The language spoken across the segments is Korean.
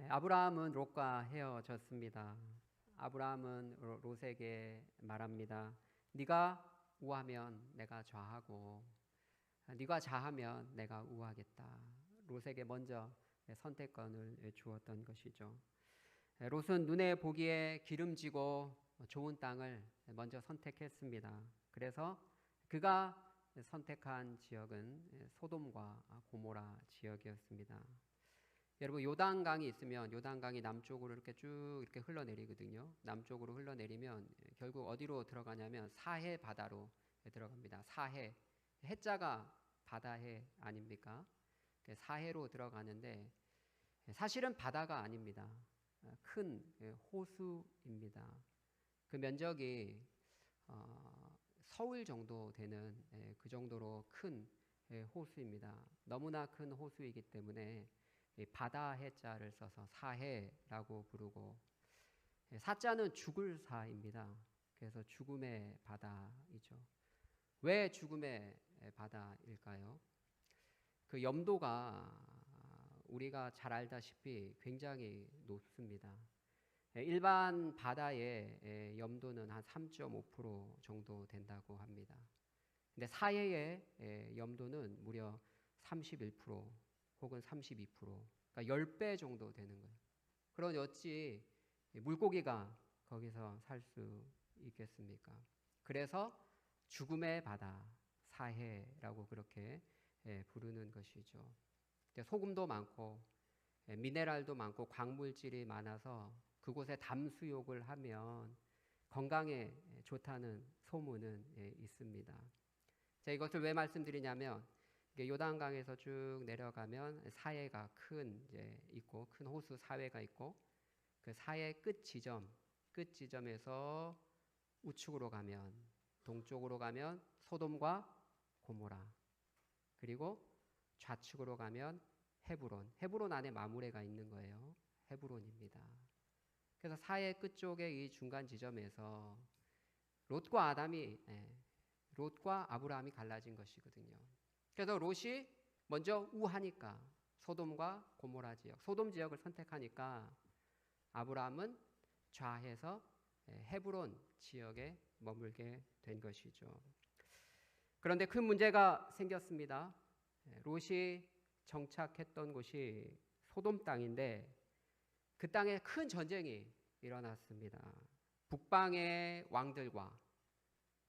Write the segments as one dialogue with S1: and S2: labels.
S1: 아브라함은 롯과 헤어졌습니다. 아브라함은 롯에게 말합니다. 네가 우하면 내가 좌하고 네가 좌하면 내가 우하겠다. 롯에게 먼저 선택권을 주었던 것이죠. 롯은 눈에 보기에 기름지고 좋은 땅을 먼저 선택했습니다. 그래서 그가 선택한 지역은 소돔과 고모라 지역이었습니다. 여러분, 요단강이 있으면 요단강이 남쪽으로 이렇게 쭉 이렇게 흘러내리거든요. 남쪽으로 흘러내리면 결국 어디로 들어가냐면 사해 바다로 들어갑니다. 사해, 해자가 바다해 아닙니까? 사해로 들어가는데 사실은 바다가 아닙니다. 큰 호수입니다. 그 면적이 서울 정도 되는 그 정도로 큰 호수입니다. 너무나 큰 호수이기 때문에 바다 해자를 써서 사해라고 부르고, 사자는 죽을 사입니다. 그래서 죽음의 바다이죠. 왜 죽음의 바다일까요? 그 염도가 우리가 잘 알다시피 굉장히 높습니다. 일반 바다의 염도는 한 3.5% 정도 된다고 합니다. 근데 사해의 염도는 무려 31% 혹은 32%, 그러니까 10배 정도 되는 거예요. 그러니 어찌 물고기가 거기서 살 수 있겠습니까? 그래서 죽음의 바다, 사해라고 그렇게 부르는 것이죠. 소금도 많고 미네랄도 많고 광물질이 많아서 그곳에 담수욕을 하면 건강에 좋다는 소문은 있습니다. 자, 이것을 왜 말씀드리냐면 요단강에서 쭉 내려가면 사해가 있고 큰 호수 사해가 있고, 그 사해 끝 지점에서 우측으로 가면, 동쪽으로 가면 소돔과 고모라, 그리고 좌측으로 가면 헤브론 안에 마므레가 있는 거예요. 헤브론입니다. 그래서 사해 끝쪽에 이 중간 지점에서 롯과 아브라함이 갈라진 것이거든요. 그래서 롯이 먼저 우하니까 소돔과 고모라 지역, 소돔 지역을 선택하니까 아브라함은 좌해서 헤브론 지역에 머물게 된 것이죠. 그런데 큰 문제가 생겼습니다. 롯이 정착했던 곳이 소돔 땅인데 그 땅에 큰 전쟁이 일어났습니다. 북방의 왕들과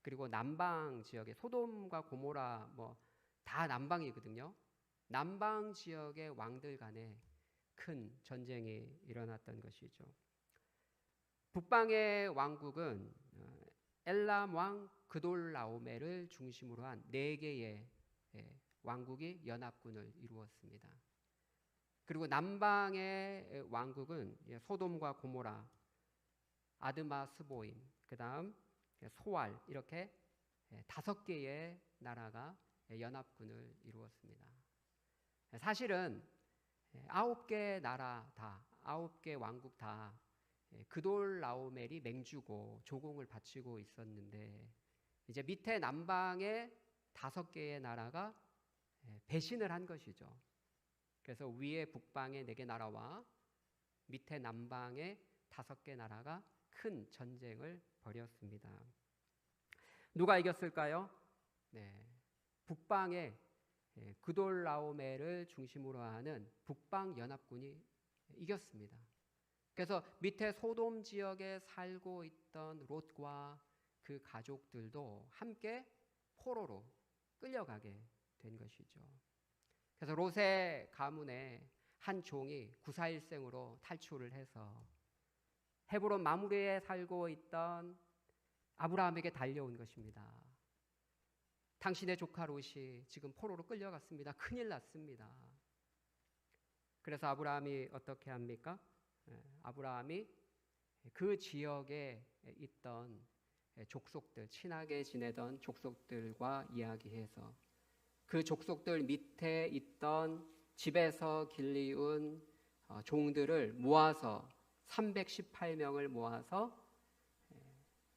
S1: 그리고 남방 지역의 소돔과 고모라 다 남방이거든요. 남방 지역의 왕들 간에 큰 전쟁이 일어났던 것이죠. 북방의 왕국은 엘람 왕 그돌라오메를 중심으로 한 4개의 왕국이 연합군을 이루었습니다. 그리고 남방의 왕국은 소돔과 고모라, 아드마 스보임, 그 다음 소알, 이렇게 5개의 나라가 연합군을 이루었습니다. 사실은 9개 나라 다, 9개 왕국 다 그돌라오멜이 맹주고 조공을 바치고 있었는데, 이제 밑에 남방의 5개의 나라가 배신을 한 것이죠. 그래서 위에 북방의 4개 나라와 밑에 남방의 5개 나라가 큰 전쟁을 벌였습니다. 누가 이겼을까요? 북방의 그돌라오멜을 중심으로 하는 북방 연합군이 이겼습니다. 그래서 밑에 소돔 지역에 살고 있던 롯과 그 가족들도 함께 포로로 끌려가게 된 것이죠. 그래서 롯의 가문의 한 종이 구사일생으로 탈출을 해서 헤브론 마므레에 살고 있던 아브라함에게 달려온 것입니다. 당신의 조카 롯이 지금 포로로 끌려갔습니다. 큰일 났습니다. 그래서 아브라함이 어떻게 합니까? 아브라함이 그 지역에 있던 족속들, 친하게 지내던 족속들과 이야기해서 그 족속들 밑에 있던 집에서 길리운 종들을 모아서 318명을 모아서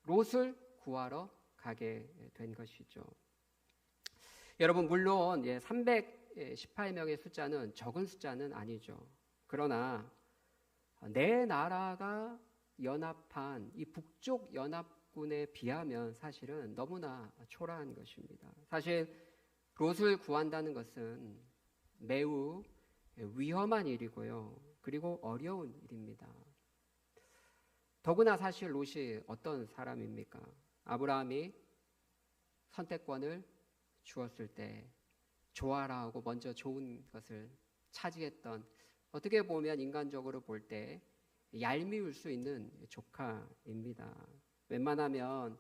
S1: 롯을 구하러 가게 된 것이죠. 여러분, 물론 318명의 숫자는 적은 숫자는 아니죠. 그러나 네 나라가 연합한 이 북쪽 연합군에 비하면 사실은 너무나 초라한 것입니다. 사실 롯을 구한다는 것은 매우 위험한 일이고요. 그리고 어려운 일입니다. 더구나 사실 롯이 어떤 사람입니까? 아브라함이 선택권을 주었을 때 좋아라 하고 먼저 좋은 것을 차지했던, 어떻게 보면 인간적으로 볼 때 얄미울 수 있는 조카입니다. 웬만하면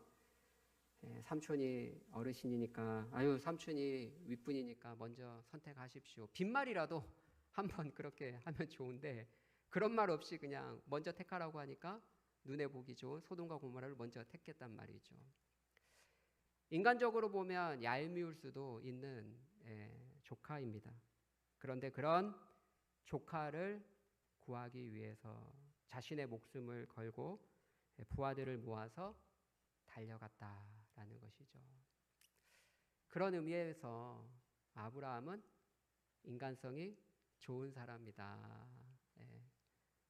S1: 삼촌이 어르신이니까, 아유 삼촌이 윗분이니까 먼저 선택하십시오, 빈말이라도 한번 그렇게 하면 좋은데 그런 말 없이 그냥 먼저 택하라고 하니까 눈에 보기 좋은 소돔과 고모라를 먼저 택했단 말이죠. 인간적으로 보면 얄미울 수도 있는 조카입니다. 그런데 그런 조카를 구하기 위해서 자신의 목숨을 걸고 부하들을 모아서 달려갔다라는 것이죠. 그런 의미에서 아브라함은 인간성이 좋은 사람이다,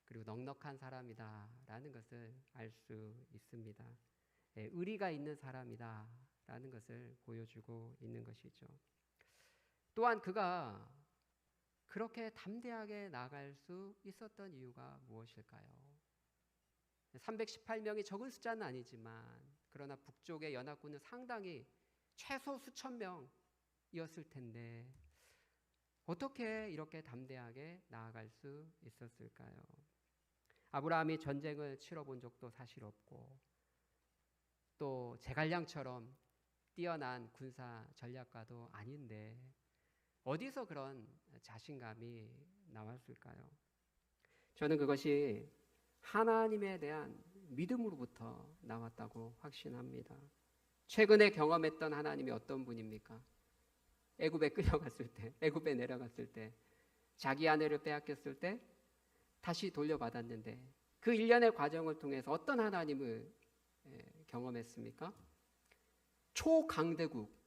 S1: 그리고 넉넉한 사람이다라는 것을 알 수 있습니다. 의리가 있는 사람이다라는 것을 보여주고 있는 것이죠. 또한 그가 그렇게 담대하게 나갈 수 있었던 이유가 무엇일까요? 318명이 적은 숫자는 아니지만 그러나 북쪽의 연합군은 상당히 최소 수천 명이었을 텐데 어떻게 이렇게 담대하게 나아갈 수 있었을까요? 아브라함이 전쟁을 치러본 적도 사실 없고 또 제갈량처럼 뛰어난 군사 전략가도 아닌데 어디서 그런 자신감이 나왔을까요? 저는 그것이 하나님에 대한 믿음으로부터 나왔다고 확신합니다. 최근에 경험했던 하나님이 어떤 분입니까? 애굽에 끌려갔을 때, 애굽에 내려갔을 때, 자기 아내를 빼앗겼을 때 다시 돌려받았는데 그 일련의 과정을 통해서 어떤 하나님을 경험했습니까? 초강대국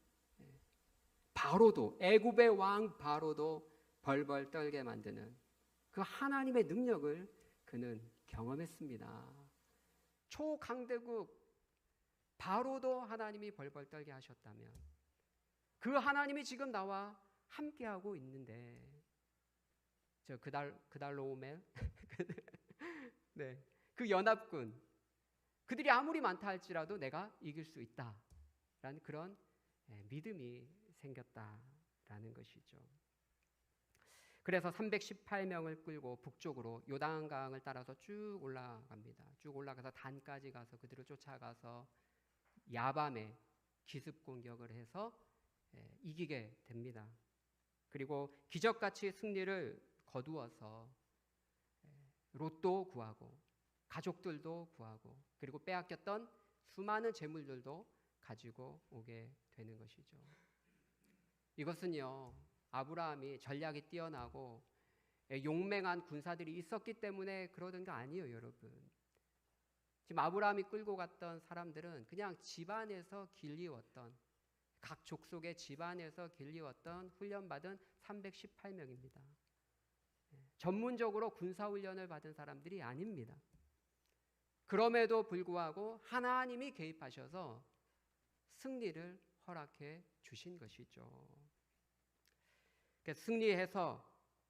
S1: 바로도, 애굽의 왕 바로도 벌벌 떨게 만드는 그 하나님의 능력을 그는 경험했습니다. 초강대국 바로도 하나님이 벌벌 떨게 하셨다면 그 하나님이 지금 나와 함께하고 있는데 그달로오멜 네, 그 연합군 그들이 아무리 많다 할지라도 내가 이길 수 있다라는 그런 믿음이 생겼다라는 것이죠. 그래서 318명을 끌고 북쪽으로 요단강을 따라서 쭉 올라갑니다. 쭉 올라가서 단까지 가서 그들을 쫓아가서 야밤에 기습 공격을 해서 이기게 됩니다. 그리고 기적같이 승리를 거두어서 롯도 구하고 가족들도 구하고 그리고 빼앗겼던 수많은 재물들도 가지고 오게 되는 것이죠. 이것은요, 아브라함이 전략이 뛰어나고 용맹한 군사들이 있었기 때문에 그러던 게 아니에요, 여러분. 지금 아브라함이 끌고 갔던 사람들은 그냥 집안에서 길리웠던, 각 족속의 집안에서 길리웠던 훈련받은 318명입니다. 전문적으로 군사훈련을 받은 사람들이 아닙니다. 그럼에도 불구하고 하나님이 개입하셔서 승리를 허락해 주신 것이죠. 승리해서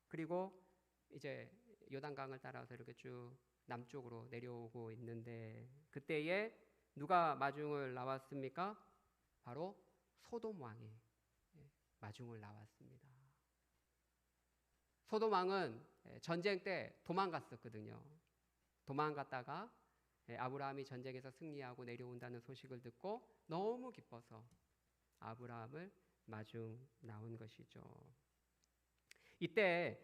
S1: 그리고 이제 요단강을 따라서 이렇게 쭉 남쪽으로 내려오고 있는데 그때에 누가 마중을 나왔습니까? 바로 소돔 왕이 마중을 나왔습니다. 소돔 왕은 전쟁 때 도망갔었거든요. 도망갔다가 아브라함이 전쟁에서 승리하고 내려온다는 소식을 듣고 너무 기뻐서 아브라함을 마중 나온 것이죠. 이때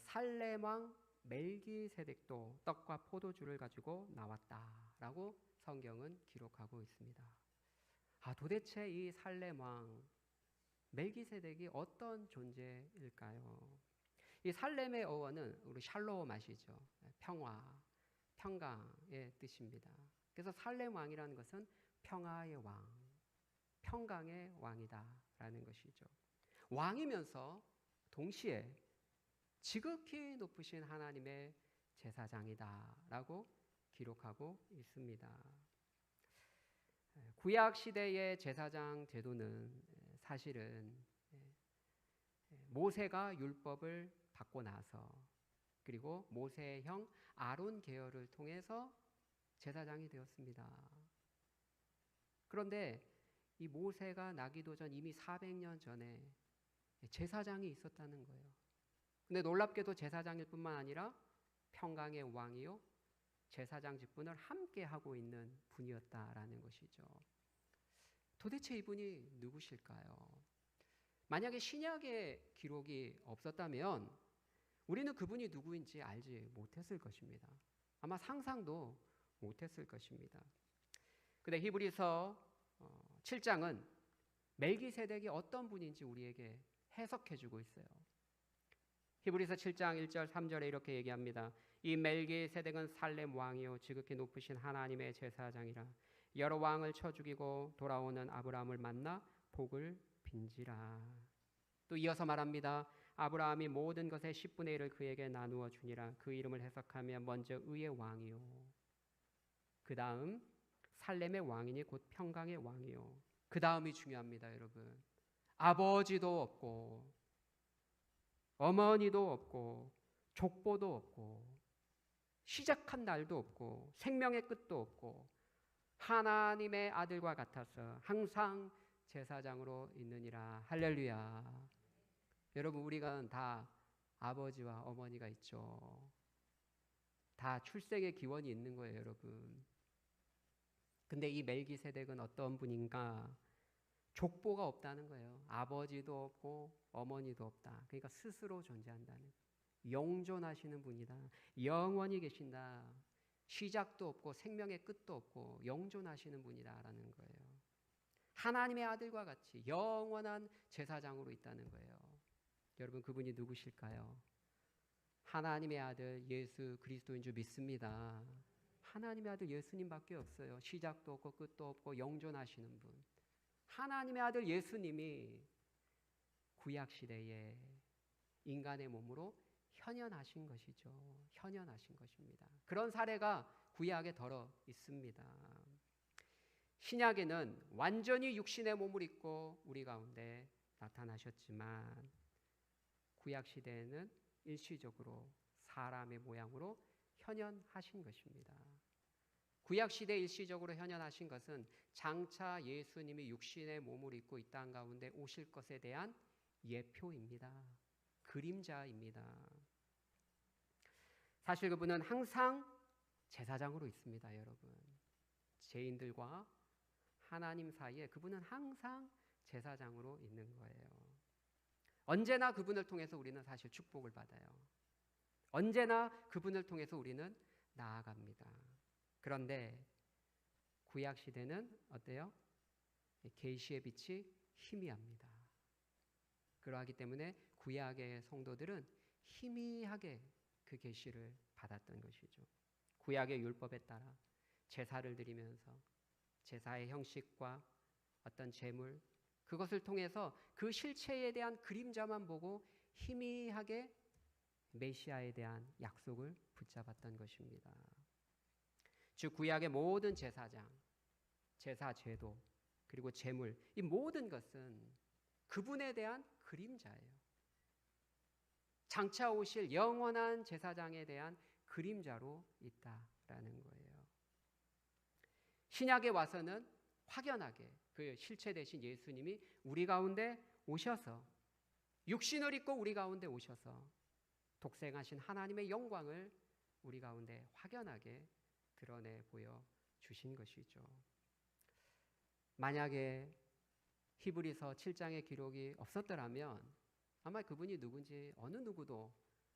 S1: 살렘 왕 멜기세덱도 떡과 포도주를 가지고 나왔다라고 성경은 기록하고 있습니다. 도대체 이 살렘 왕 멜기세덱이 어떤 존재일까요? 이 살렘의 어원은 우리 샬롬 아시죠? 평화, 평강의 뜻입니다. 그래서 살렘 왕이라는 것은 평화의 왕, 평강의 왕이다라는 것이죠. 왕이면서 동시에 지극히 높으신 하나님의 제사장이다라고 기록하고 있습니다. 구약 시대의 제사장 제도는 사실은 모세가 율법을 받고 나서 그리고 모세의 형 아론 계열을 통해서 제사장이 되었습니다. 그런데 이 모세가 나기도 전 이미 400년 전에 제사장이 있었다는 거예요. 근데 놀랍게도 제사장일 뿐만 아니라 평강의 왕이요 제사장 직분을 함께 하고 있는 분이었다라는 것이죠. 도대체 이분이 누구실까요? 만약에 신약의 기록이 없었다면 우리는 그분이 누구인지 알지 못했을 것입니다. 아마 상상도 못했을 것입니다. 근데 히브리서 7장은 멜기세덱이 어떤 분인지 우리에게 해석해주고 있어요. 히브리서 7장 1절 3절에 이렇게 얘기합니다. 이 멜기세덱은 살렘 왕이요 지극히 높으신 하나님의 제사장이라 여러 왕을 쳐 죽이고 돌아오는 아브라함을 만나 복을 빈지라. 또 이어서 말합니다. 아브라함이 모든 것의 10분의 1을 그에게 나누어 주니라. 그 이름을 해석하면 먼저 의의 왕이요 그 다음 살렘의 왕이니 곧 평강의 왕이요 그 다음이 중요합니다. 여러분, 아버지도 없고 어머니도 없고 족보도 없고 시작한 날도 없고 생명의 끝도 없고 하나님의 아들과 같아서 항상 제사장으로 있느니라. 할렐루야. 여러분, 우리가 다 아버지와 어머니가 있죠. 다 출생의 기원이 있는 거예요, 여러분. 근데 이 멜기세덱은 어떤 분인가? 족보가 없다는 거예요. 아버지도 없고 어머니도 없다. 그러니까 스스로 존재한다는, 영존하시는 분이다. 영원히 계신다. 시작도 없고 생명의 끝도 없고 영존하시는 분이다라는 거예요. 하나님의 아들과 같이 영원한 제사장으로 있다는 거예요. 여러분, 그분이 누구실까요? 하나님의 아들 예수 그리스도인 줄 믿습니다. 하나님의 아들 예수님밖에 없어요. 시작도 없고 끝도 없고 영존하시는 분. 하나님의 아들 예수님이 구약 시대에 인간의 몸으로 현현하신 것이죠. 현현하신 것입니다. 그런 사례가 구약에 덜어 있습니다. 신약에는 완전히 육신의 몸을 입고 우리 가운데 나타나셨지만 구약 시대에는 일시적으로 사람의 모양으로 현현하신 것입니다. 구약 시대 일시적으로 현현하신 것은 장차 예수님이 육신의 몸을 입고 이 땅 가운데 오실 것에 대한 예표입니다. 그림자입니다. 사실 그분은 항상 제사장으로 있습니다, 여러분. 죄인들과 하나님 사이에 그분은 항상 제사장으로 있는 거예요. 언제나 그분을 통해서 우리는 사실 축복을 받아요. 언제나 그분을 통해서 우리는 나아갑니다. 그런데 구약 시대는 어때요? 계시의 빛이 희미합니다. 그러하기 때문에 구약의 성도들은 희미하게 그 계시를 받았던 것이죠. 구약의 율법에 따라 제사를 드리면서 제사의 형식과 어떤 제물, 그것을 통해서 그 실체에 대한 그림자만 보고 희미하게 메시아에 대한 약속을 붙잡았던 것입니다. 즉 구약의 모든 제사장, 제사 제도, 그리고 제물, 이 모든 것은 그분에 대한 그림자예요. 장차 오실 영원한 제사장에 대한 그림자로 있다라는 거예요. 신약에 와서는 확연하게 그 실체 되신 예수님이 우리 가운데 오셔서 육신을 입고 우리 가운데 오셔서 독생하신 하나님의 영광을 우리 가운데 확연하게 드러내 보여 주신 것이죠. 만약에 히브리서 7장의 기록이 없었더라면 아마 그분이 누군지 어느 누구도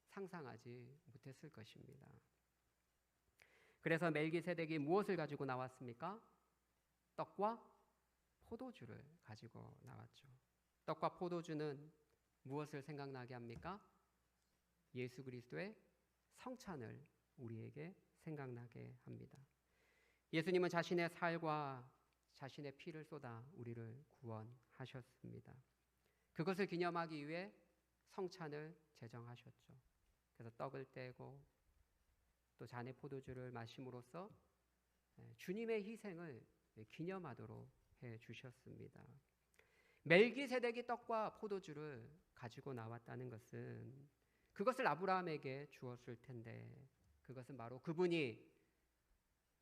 S1: 상상하지 못했을 것입니다. 그래서 멜기세덱이 무엇을 가지고 나왔습니까? 떡과 포도주를 가지고 나왔죠. 떡과 포도주는 무엇을 생각나게 합니까? 예수 그리스도의 성찬을 우리에게 생각나게 합니다. 예수님은 자신의 살과 자신의 피를 쏟아 우리를 구원하셨습니다. 그것을 기념하기 위해 성찬을 제정하셨죠. 그래서 떡을 떼고 또 잔의 포도주를 마심으로써 주님의 희생을 기념하도록 해 주셨습니다. 멜기세덱이 떡과 포도주를 가지고 나왔다는 것은 그것을 아브라함에게 주었을 텐데, 그것은 바로 그분이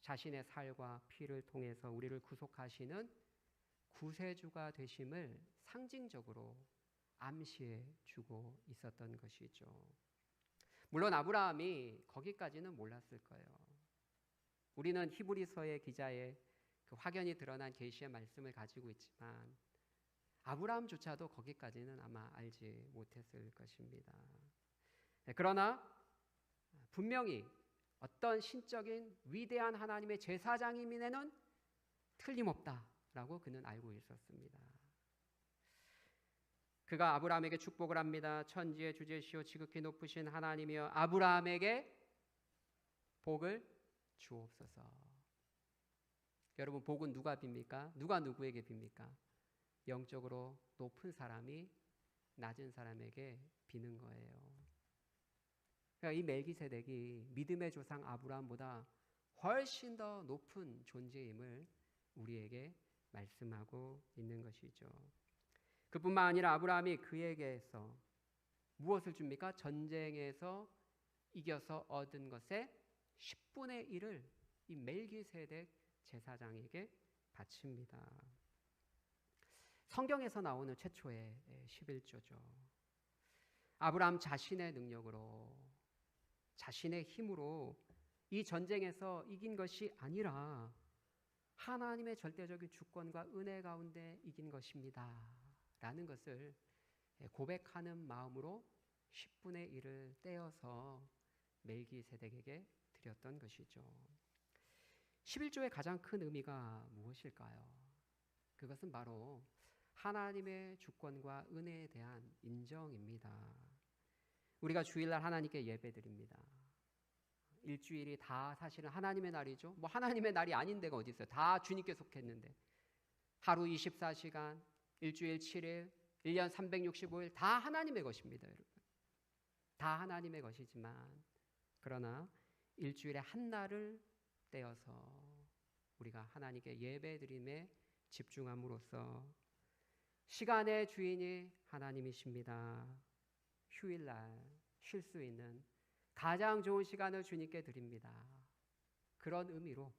S1: 자신의 살과 피를 통해서 우리를 구속하시는 구세주가 되심을 상징적으로 암시해 주고 있었던 것이죠. 물론 아브라함이 거기까지는 몰랐을 거예요. 우리는 히브리서의 기자의 그 확연히 드러난 계시의 말씀을 가지고 있지만 아브라함조차도 거기까지는 아마 알지 못했을 것입니다. 그러나 분명히 어떤 신적인 위대한 하나님의 제사장임에는 틀림없다라고 그는 알고 있었습니다. 그가 아브라함에게 축복을 합니다. 천지의 주제시오 지극히 높으신 하나님이여 아브라함에게 복을 주옵소서. 여러분, 복은 누가 빕니까? 누가 누구에게 빕니까? 영적으로 높은 사람이 낮은 사람에게 비는 거예요. 그러니까 이 멜기세덱이 믿음의 조상 아브라함보다 훨씬 더 높은 존재임을 우리에게 말씀하고 있는 것이죠. 그뿐만 아니라 아브라함이 그에게서 무엇을 줍니까? 전쟁에서 이겨서 얻은 것의 10분의 1을 이 멜기세덱 제사장에게 바칩니다. 성경에서 나오는 최초의 11조죠. 아브라함 자신의 능력으로, 자신의 힘으로 이 전쟁에서 이긴 것이 아니라 하나님의 절대적인 주권과 은혜 가운데 이긴 것입니다 라는 것을 고백하는 마음으로 10분의 1을 떼어서 멜기세덱에게 드렸던 것이죠. 11조의 가장 큰 의미가 무엇일까요? 그것은 바로 하나님의 주권과 은혜에 대한 인정입니다. 우리가 주일날 하나님께 예배드립니다. 일주일이 다 사실은 하나님의 날이죠. 뭐 하나님의 날이 아닌 데가 어디 있어요? 다 주님께 속했는데 하루 24시간, 일주일 7일, 1년 365일 다 하나님의 것입니다, 여러분. 다 하나님의 것이지만 그러나 일주일에 한 날을 떼어서 우리가 하나님께 예배드림에 집중함으로써 시간의 주인이 하나님이십니다. 휴일날 쉴 수 있는 가장 좋은 시간을 주님께 드립니다. 그런 의미로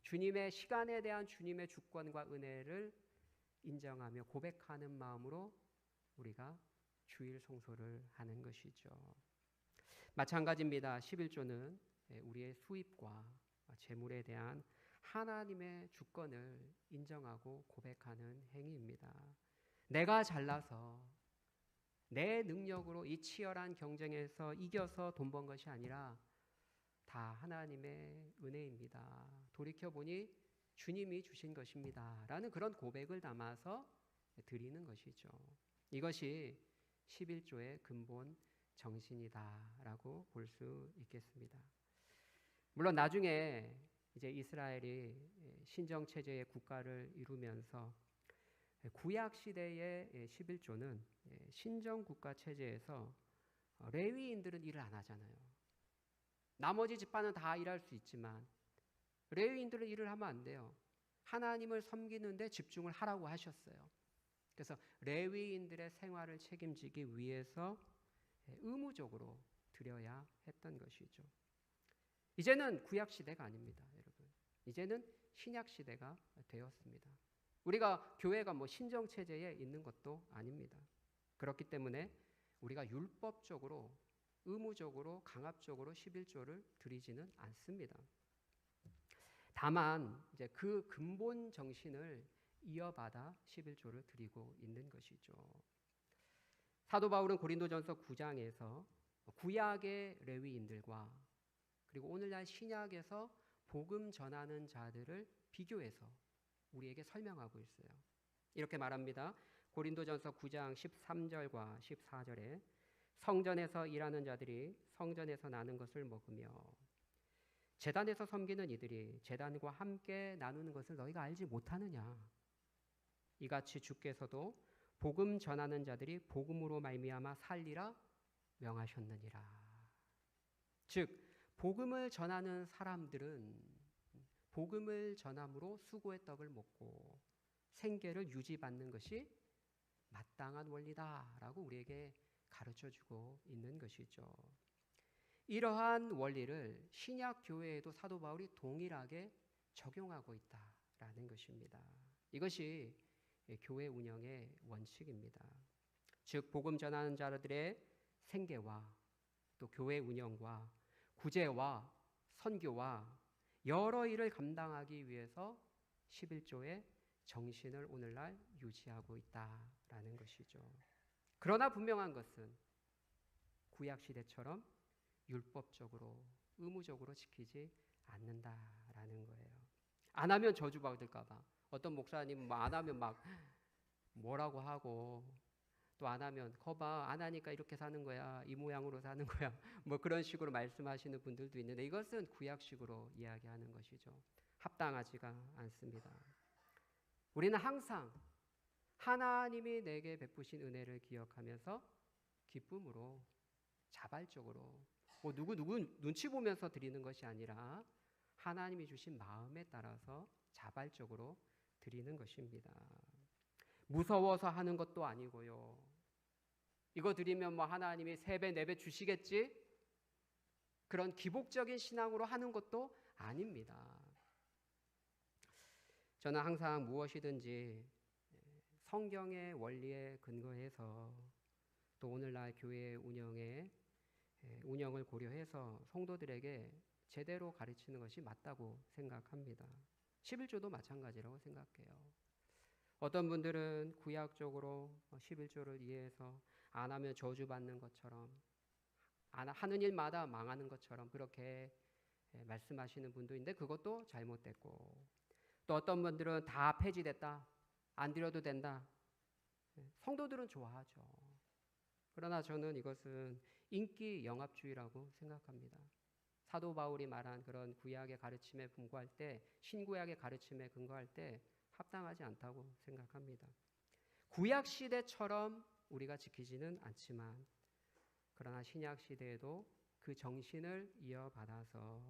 S1: 주님의 시간에 대한 주님의 주권과 은혜를 인정하며 고백하는 마음으로 우리가 주일 성소를 하는 것이죠. 마찬가지입니다. 11조는 우리의 수입과 재물에 대한 하나님의 주권을 인정하고 고백하는 행위입니다. 내가 잘나서 내 능력으로 이 치열한 경쟁에서 이겨서 돈 번 것이 아니라 다 하나님의 은혜입니다. 돌이켜보니 주님이 주신 것입니다 라는 그런 고백을 담아서 드리는 것이죠. 이것이 11조의 근본 정신이다라고 볼 수 있겠습니다. 물론 나중에 이제 이스라엘이 신정 체제의 국가를 이루면서 구약 시대의 11조는 신정 국가 체제에서 레위인들은 일을 안 하잖아요. 나머지 집안은 다 일할 수 있지만 레위인들은 일을 하면 안 돼요. 하나님을 섬기는 데 집중을 하라고 하셨어요. 그래서 레위인들의 생활을 책임지기 위해서 의무적으로 드려야 했던 것이죠. 이제는 구약 시대가 아닙니다, 여러분. 이제는 신약 시대가 되었습니다. 우리가 교회가 뭐 신정 체제에 있는 것도 아닙니다. 그렇기 때문에 우리가 율법적으로 의무적으로 강압적으로 11조를 드리지는 않습니다. 다만 이제 그 근본 정신을 이어받아 11조를 드리고 있는 것이죠. 사도 바울은 고린도전서 9장에서 구약의 레위인들과 그리고 오늘날 신약에서 복음 전하는 자들을 비교해서 우리에게 설명하고 있어요. 이렇게 말합니다. 고린도전서 9장 13절과 14절에 성전에서 일하는 자들이 성전에서 나는 것을 먹으며 제단에서 섬기는 이들이 제단과 함께 나누는 것을 너희가 알지 못하느냐. 이같이 주께서도 복음 전하는 자들이 복음으로 말미암아 살리라 명하셨느니라. 즉 복음을 전하는 사람들은 복음을 전함으로 수고의 떡을 먹고 생계를 유지받는 것이 마땅한 원리다라고 우리에게 가르쳐주고 있는 것이죠. 이러한 원리를 신약 교회에도 사도 바울이 동일하게 적용하고 있다라는 것입니다. 이것이 교회 운영의 원칙입니다. 즉 복음 전하는 자들의 생계와 또 교회 운영과 구제와 선교와 여러 일을 감당하기 위해서 11조의 정신을 오늘날 유지하고 있다라는 것이죠. 그러나 분명한 것은 구약 시대처럼 율법적으로 의무적으로 지키지 않는다라는 거예요. 안 하면 저주받을까 봐. 어떤 목사님은 안 하면 막 뭐라고 하고 또 안 하면 거봐 안 하니까 이렇게 사는 거야. 이 모양으로 사는 거야. 뭐 그런 식으로 말씀하시는 분들도 있는데 이것은 구약식으로 이야기하는 것이죠. 합당하지가 않습니다. 우리는 항상 하나님이 내게 베푸신 은혜를 기억하면서 기쁨으로 자발적으로 뭐 누구 눈치 보면서 드리는 것이 아니라 하나님이 주신 마음에 따라서 자발적으로 드리는 것입니다. 무서워서 하는 것도 아니고요. 이거 드리면 뭐 하나님이 3배, 4배 주시겠지? 그런 기복적인 신앙으로 하는 것도 아닙니다. 저는 항상 무엇이든지 성경의 원리에 근거해서 또 오늘날 교회 운영을 고려해서 성도들에게 제대로 가르치는 것이 맞다고 생각합니다. 11조도 마찬가지라고 생각해요. 어떤 분들은 구약적으로 11조를 이해해서 안 하면 저주받는 것처럼 하는 일마다 망하는 것처럼 그렇게 말씀하시는 분도 있는데 그것도 잘못됐고 또 어떤 분들은 다 폐지됐다. 안 드려도 된다. 성도들은 좋아하죠. 그러나 저는 이것은 인기 영합주의라고 생각합니다. 사도 바울이 말한 그런 구약의 가르침에 근거할 때 신구약의 가르침에 근거할 때 합당하지 않다고 생각합니다. 구약 시대처럼 우리가 지키지는 않지만 그러나 신약 시대에도 그 정신을 이어받아서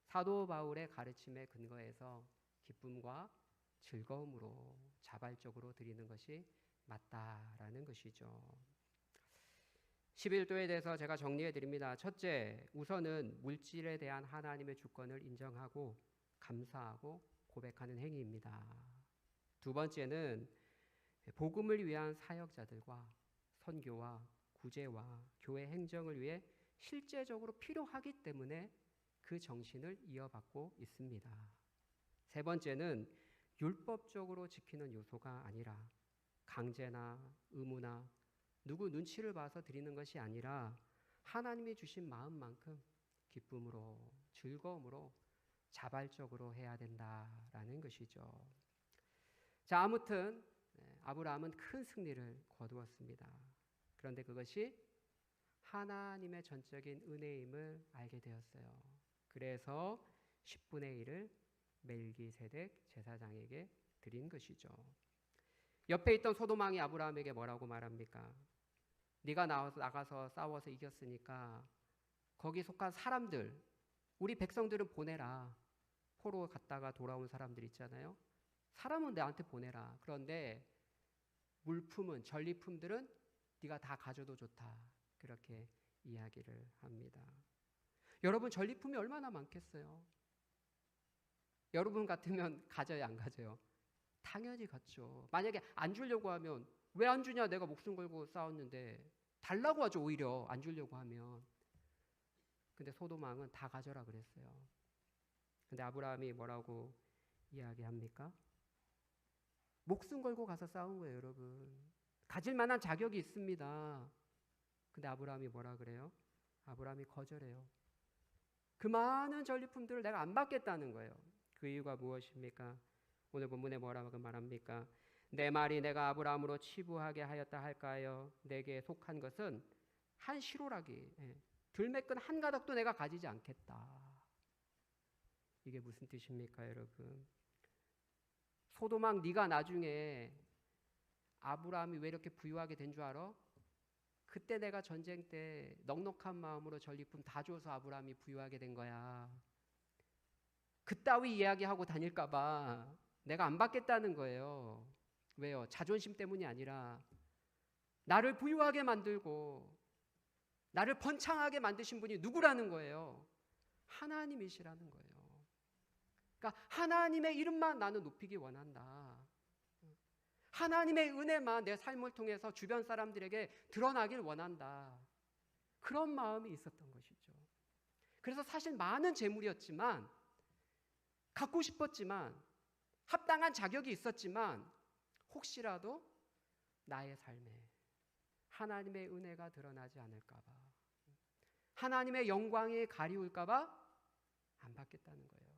S1: 사도 바울의 가르침에 근거해서 기쁨과 즐거움으로 자발적으로 드리는 것이 맞다라는 것이죠. 11조에 대해서 제가 정리해 드립니다. 첫째, 우선은 물질에 대한 하나님의 주권을 인정하고 감사하고 고백하는 행위입니다. 두 번째는 복음을 위한 사역자들과 선교와 구제와 교회 행정을 위해 실제적으로 필요하기 때문에 그 정신을 이어받고 있습니다. 세 번째는 율법적으로 지키는 요소가 아니라 강제나 의무나 누구 눈치를 봐서 드리는 것이 아니라 하나님이 주신 마음만큼 기쁨으로 즐거움으로 자발적으로 해야 된다라는 것이죠. 자, 아무튼 아브라함은 큰 승리를 거두었습니다. 그런데 그것이 하나님의 전적인 은혜임을 알게 되었어요. 그래서 10분의 1을 멜기세덱 제사장에게 드린 것이죠. 옆에 있던 소돔왕이 아브라함에게 뭐라고 말합니까? 네가 나가서 싸워서 이겼으니까 거기 속한 사람들, 우리 백성들은 보내라. 포로 갔다가 돌아온 사람들 있잖아요. 사람은 나한테 보내라. 그런데 물품은 전리품들은 네가 다 가져도 좋다. 그렇게 이야기를 합니다. 여러분 전리품이 얼마나 많겠어요? 여러분 같으면 가져야 안 가져요? 당연히 갖죠. 만약에 안 주려고 하면 왜 안 주냐? 내가 목숨 걸고 싸웠는데 달라고 하죠. 오히려 안 주려고 하면. 근데 소돔왕은 다 가져라 그랬어요. 근데 아브라함이 뭐라고 이야기합니까? 목숨 걸고 가서 싸운 거예요, 여러분. 가질 만한 자격이 있습니다. 근데 아브라함이 뭐라 그래요? 아브라함이 거절해요. 그 많은 전리품들을 내가 안 받겠다는 거예요. 그 이유가 무엇입니까? 오늘 본문에 뭐라고 말합니까? 내 말이 내가 아브라함으로 치부하게 하였다 할까요? 내게 속한 것은 한 시로라기, 들매끈 한 가닥도 내가 가지지 않겠다. 이게 무슨 뜻입니까, 여러분? 소돔왕 네가 나중에 아브라함이 왜 이렇게 부유하게 된 줄 알아? 그때 내가 전쟁 때 넉넉한 마음으로 전리품 다 줘서 아브라함이 부유하게 된 거야. 그따위 이야기하고 다닐까 봐 내가 안 받겠다는 거예요. 왜요? 자존심 때문이 아니라 나를 부유하게 만들고 나를 번창하게 만드신 분이 누구라는 거예요? 하나님이시라는 거예요. 그러니까 하나님의 이름만 나는 높이기 원한다. 하나님의 은혜만 내 삶을 통해서 주변 사람들에게 드러나길 원한다. 그런 마음이 있었던 것이죠. 그래서 사실 많은 재물이었지만, 갖고 싶었지만, 합당한 자격이 있었지만, 혹시라도 나의 삶에 하나님의 은혜가 드러나지 않을까 봐, 하나님의 영광이 가리울까 봐 안 받겠다는 거예요.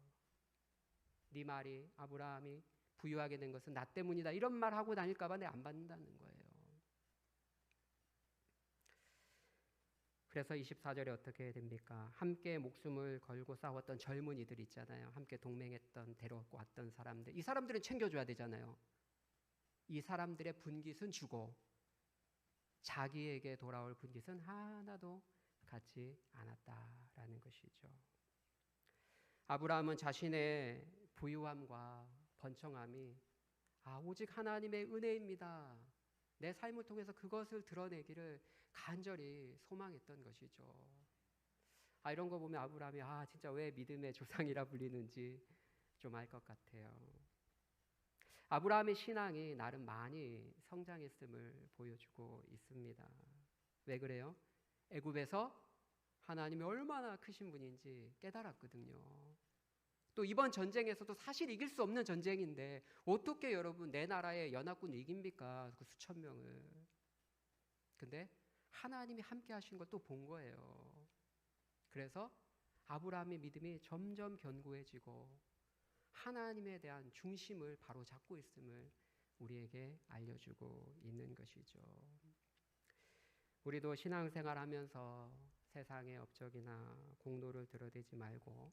S1: 네 말이, 아브라함이 부유하게 된 것은 나 때문이다, 이런 말 하고 다닐까 봐 내가 안 받는다는 거예요. 그래서 24절에 어떻게 됩니까? 함께 목숨을 걸고 싸웠던 젊은이들 있잖아요. 함께 동맹했던, 데려왔고 왔던 사람들. 이 사람들은 챙겨줘야 되잖아요. 이 사람들의 분깃은 주고 자기에게 돌아올 분깃은 하나도 갖지 않았다라는 것이죠. 아브라함은 자신의 부유함과 번창함이 오직 하나님의 은혜입니다. 내 삶을 통해서 그것을 드러내기를 간절히 소망했던 것이죠. 이런 거 보면 아브라함이 진짜 왜 믿음의 조상이라 불리는지 좀 알 것 같아요. 아브라함의 신앙이 나름 많이 성장했음을 보여주고 있습니다. 왜 그래요? 애굽에서 하나님이 얼마나 크신 분인지 깨달았거든요. 또 이번 전쟁에서도 사실 이길 수 없는 전쟁인데 어떻게 여러분 내 나라의 연합군을 이깁니까? 그 수천 명을. 근데 하나님이 함께 하신 걸 또 본 거예요. 그래서 아브라함의 믿음이 점점 견고해지고 하나님에 대한 중심을 바로 잡고 있음을 우리에게 알려주고 있는 것이죠. 우리도 신앙생활하면서 세상의 업적이나 공로를 드러내지 말고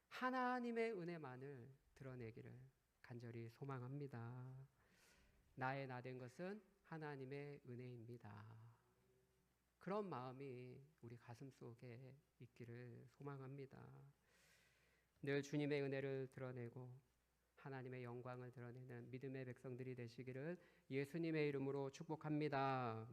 S1: 하나님의 은혜만을 드러내기를 간절히 소망합니다. 나의 나된 것은 하나님의 은혜입니다. 그런 마음이 우리 가슴 속에 있기를 소망합니다. 늘 주님의 은혜를 드러내고 하나님의 영광을 드러내는 믿음의 백성들이 되시기를 예수님의 이름으로 축복합니다.